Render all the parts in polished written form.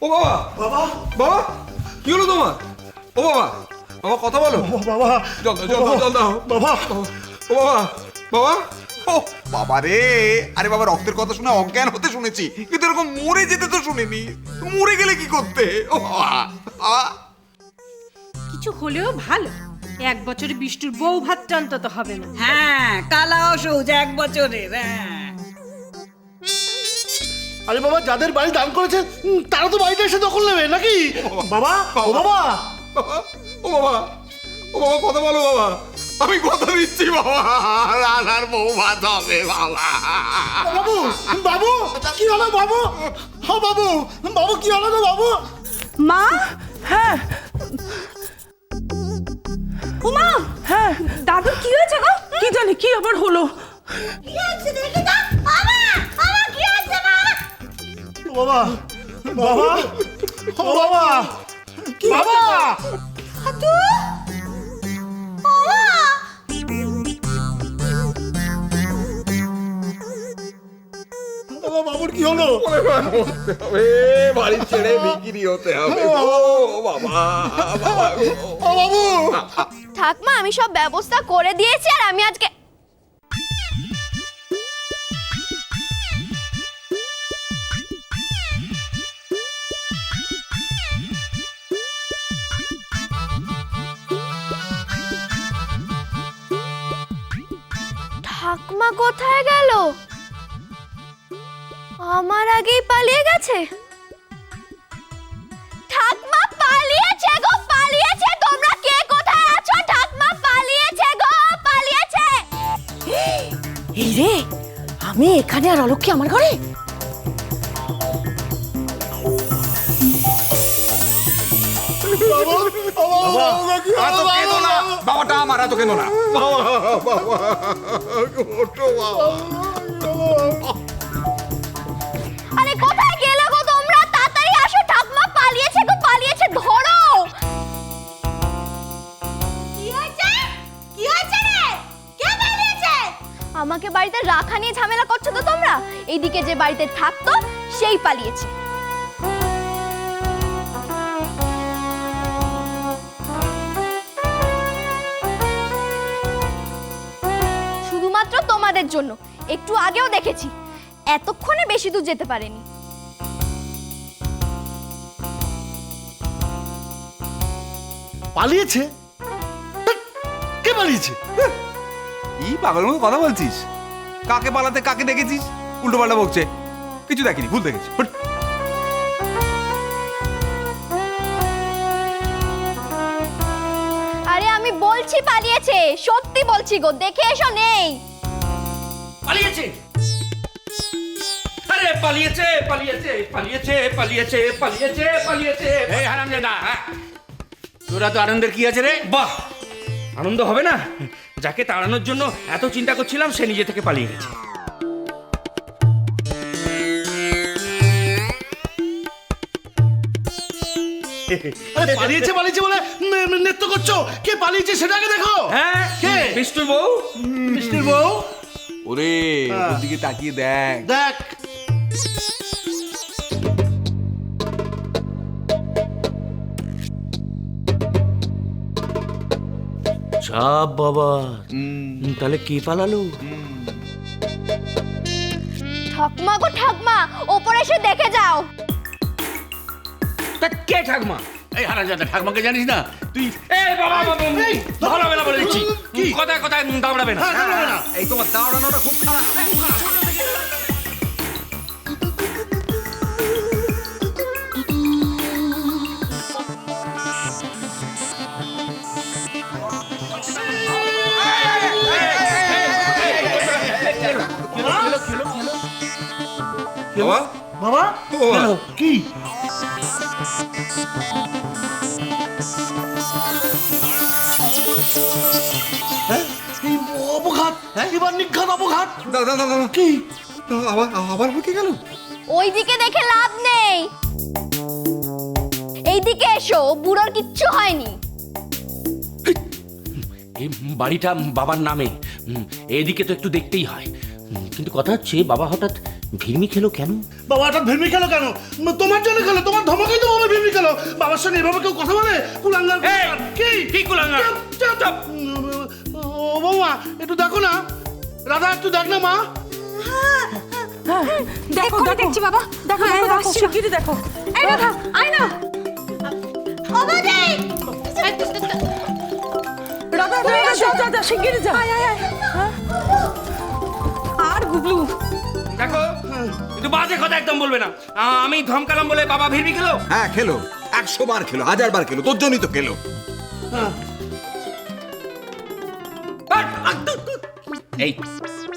ও বাবা বাবা বাবা কি হলো তোমার? ও বাবা বাবা কথা বলো। বাবা জল দাও জল দাও জল দাও। বাবা ও বাবা বাবা ও বাবা রে, আরে বাবা রক্তের কথা শুনে অজ্ঞান হতে শুনেছি, কিন্তু এরকম মরে যেতে তো শুনিনি। মরে গেলে কি করতে? ও বাবা কিছু হলেও ভালো, 1 বছরে বিষ্টুর বউ ভাতটা অন্তত হবে না। হ্যাঁ, কালা অসুখ 1 বছরের। হ্যাঁ, আরে বাবা যাদের বাড়ি দান করেছে তারা তো বাড়িটা এসে দখল নেবে নাকি? বাবা ও বাবা বাবা ও বাবা ও বাবা কথা বলো বাবা, আমি কথা দিচ্ছি বাবা রানার বউ ভাত হবে বাবা। বাবু বাবু কি হলো বাবু? হ্যাঁ বাবু বাবু কি হলো না বাবু? মা, হ্যাঁ উমা, হ্যাঁ দাদু কি হয়েছে গো? কি জানি কি আবার হলো। বাবা বাবা ও বাবা কি বাবা বাবা বাবুর কি হলো? বাড়ি ছেড়ে বিক্রি হতে হবে ও বাবা বাবা ও বাবু ঠাকমা আমি সব ব্যবস্থা করে দিয়েছি আর আমি আজকে ঠাকমা কোথায় গেল? আমার আগেই পালিয়ে গেছে। ঠাকমা পালিয়েছে গো, পালিয়েছে। তোমরা কে কোথায় আছো? ঠাকমা পালিয়েছে গো, পালিয়েছে। এই রে, আমি এখানে আর অলক্ষী আমার ঘরে। বাবা কি এত কেঁদো না, বাবাটা আমার, এত কেঁদো না। আরে কোথায় গেলে গো তোমরা? তাড়াতাড়ি আসো, ঠাকমা পালিয়েছে গো, পালিয়েছে। ধরো। কি হয়েছে? কি হয়েছে রে? কে পালিয়েছে? আমাকে বাড়িতে রাখা নিয়ে ঝামেলা করছো তো তোমরা? এইদিকে যে বাড়িতে থাকতো সেই পালিয়েছে। শুধুমাত্র তোমাদের জন্য। একটু আগেও দেখেছি, এতক্ষণে বেশি দূর যেতে পারেনি। পালিয়েছে? কে পালিয়েছে? কি পাগলের মতো কথা বলছিস? কাকে পালাতে কাকে দেখেছিস? উল্টো পাল্টা বকছে। কিছু দেখিনি, ভুল দেখেছি। হুট। আরে আমি বলছি পালিয়েছে, সত্যি বলছি গো, দেখে এসো। নেই পালিয়েছে, আরে পালিয়েছে পালিয়েছে পালিয়েছে পালিয়েছে পালিয়েছে পালিয়েছে। এই হারামজাদা, তোরা তো আনন্দের কি আছে রে? বাহ, আনন্দ হবে না? যাকে তাড়ানোর জন্য এত চিন্তা করছিলাম সে নিজে থেকে পালিয়ে গেছে। আরে পালিয়েছে পালিয়েছে বলে নৃত্য করছো? কে পালিয়েছে সেটাকে দেখো। হ্যাঁ, কে? বিষ্টুর বউ। মিষ্টির বউ। ওরে ওর দিকে তাকিয়ে দেখ। দেখ চাপ বাবা, তাহলে কে পালালো? ঠাকমা গো, ঠাকমা ওপরে এসে দেখে যাও। তা কে ঠাকমা? এই হারামজাদা, ঠাকমাকে জানিস না তুই? এই বাবা বাবা, দাঁড়াবে না বলে দিচ্ছি। কথায় কথায় দাঁড়াবে না। এই তোমার দাঁড়ানোটা খুব খারাপ। বাবা বাবা ও বাবা কি? হ্যাঁ এই অবঘাত, এবার নিঘাত অবঘাত। দাদা দাদা কি? আবার আবার কে গেল? ওইদিকে দেখে লাভ নেই, এইদিকে এসো। বুড়োর কিচ্ছু হয়নি। এই বাড়িটা বাবার নামে, এদিকে তো একটু দেখতেই হয়। কিন্তু কথা হচ্ছে বাবা হঠাৎ ভিড়মি খেলো কেন? বাবা হঠাৎ ভেলমি খেলো কেন? তোমার জন্য খেলো, তোমার ধমকে বাবার সঙ্গে এভাবে কেউ কথা বলে? কুলাঙ্গার এই, কি কুলাঙ্গার? চুপ, চুপ। ও বৌমা একটু দেখো না, রাধা একটু দেখ না মা। দেখো দেখছি বাবা, দেখো শিগগিরই দেখো। এই রাধা, আয় না। রাধা যা শিগগিরই যা। আর গুবলু, দেখো কিন্তু বাজে কথা একদম বলবে না। আমি ধমকালাম বলে বাবা ভিড়বি খেলো? হ্যাঁ খেলো, 100 বার খেলো, 1000 বার খেলো, তোর জন্যই তো খেলো। এই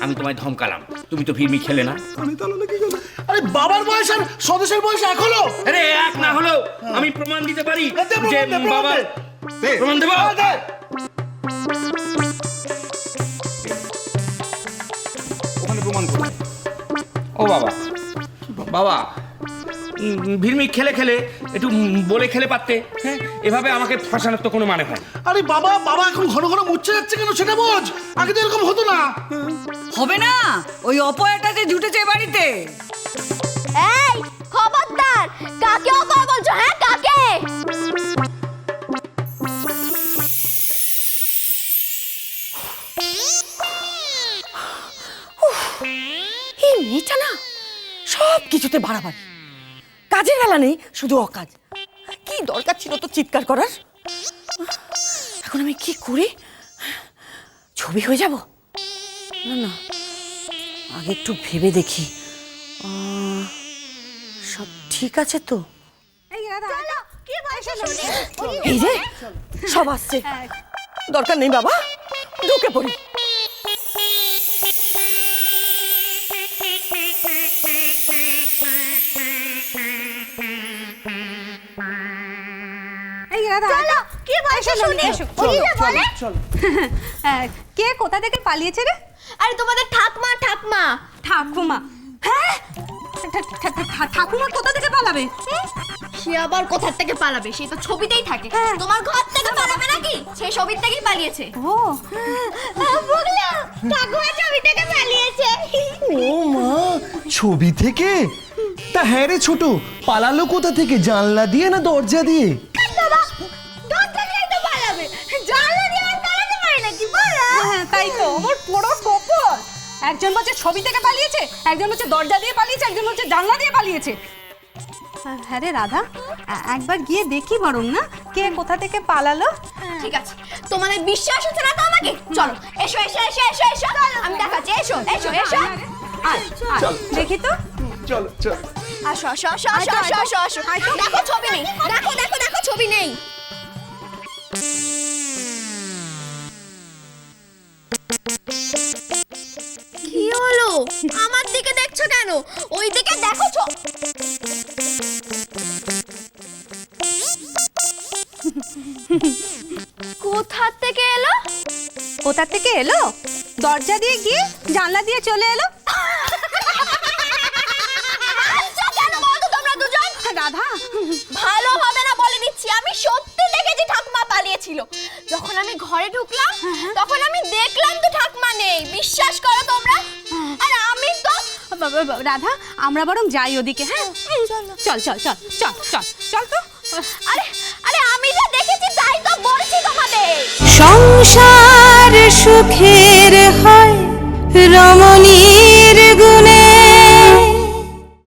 আমি তোমায় ধমকালাম, তুমি তো ভিড়মি খেলে না। আরে বাবার বয়স আর সদস্যের বয়স এক হলো। আরে এক না হলো আমি প্রমাণ দিতে পারি যে বাবা। দে। প্রমাণ দেবো? ওখানে প্রমাণ করো। ও বাবা, বাবা ভিড়মি খেলে খেলে একটু বলে খেলে পারতে। হ্যাঁ, এভাবে আমাকে ফাঁসানোর তো কোনো মানে হয় না। আরে বাবা, বাবা এখন ঘন ঘন মুচ্ছে যাচ্ছে কেন সেটা বোঝ। আগে তো এরকম হতো না। হবে না, ওই অপয়াটা যে জুটেছে এ বাড়িতে। এই খবরদার, কাকে অপয়া বলছো? হ্যাঁ কাকে? এই মেয়েটা না সব কিছুতে বাড়াবাড়ি, কাজের বেলা নেই, শুধু অকাজ। কি দরকার ছিল তো চিৎকার করার? এখন আমি কি করি? ছবি হয়ে যাব? না না, আগে একটু ভেবে দেখি। সব ঠিক আছে তো? এই যে সব আসছে, দরকার নেই বাবা, ঢুকে পড়ি। কে কোথা থেকে পালিয়েছে রে? আরে তোমাদের ঠাকমা। ঠাকুমা? হ্যাঁ, ঠাকুমা কোথা থেকে পালাবে? সে আবার কোথা থেকে পালাবে? সে তো ছবিতেই থাকে। তোমার ঘর থেকে পালাবে নাকি? সে ছবির থেকেই পালিয়েছে। ও বুগলা, ঠাকুমা ছবি থেকে পালিয়েছে। ও মা, ছবি থেকে? তা হ্যাঁ রে ছোট, পালালো কোথা থেকে? জানলা দিয়ে না দরজা দিয়ে? বাবা, দরজা দিয়ে তো পালাবে, জানলা দিয়ে আর পালাতে পারে নাকি বলো? হ্যাঁ তাই তো, আমার পুরো কপাল। একজন বলছে ছবি থেকে পালিয়েছে, একজন বলছে দরজা দিয়ে পালিয়েছে, একজন বলছে জানলা দিয়ে পালিয়েছে। হ্যাঁ রে রাধা, একবার গিয়ে দেখি বরং না কে কোথা থেকে পালালো। ঠিক আছে, তোমাদের বিশ্বাস হচ্ছে না তো আমাকে? চলো, এসো এসো এসো এসো এসো, আমি দেখাচ্ছি। এসো এসো এসো, দেখি তো। চলো চলো। আসো আসো আসো আসো আসো আসো আসো। দেখো ছবি নেই, দেখো দেখো দেখো ছবি নেই। কি হলো? আমার দিকে দেখছো কেন? ওই দিকে দেখো। কোথা থেকে এলো? কোথা থেকে এলো? দরজা দিয়ে গিয়ে জানলা দিয়ে চলে এলো। কেন বলতো তোমরা দুজন? রাধা, ভালো হবে না বলে দিচ্ছি। আমি সত্যি দেখেছি ঠাকুমা পালিয়েছিল। যখন আমি ঘরে ঢুকলাম তখন আমি দেখলাম তো ঠাকুমা নেই। বিশ্বাস করো তোমরা। আর আমি তো রাধা, আমরা বরং যাই ওদিকে। হ্যাঁ চল চল চল চল চল চল তো। আরে আরে আমি যা দেখেছি তাই তো বলছি তোমাদের। সংসার সুখের হয় রমণী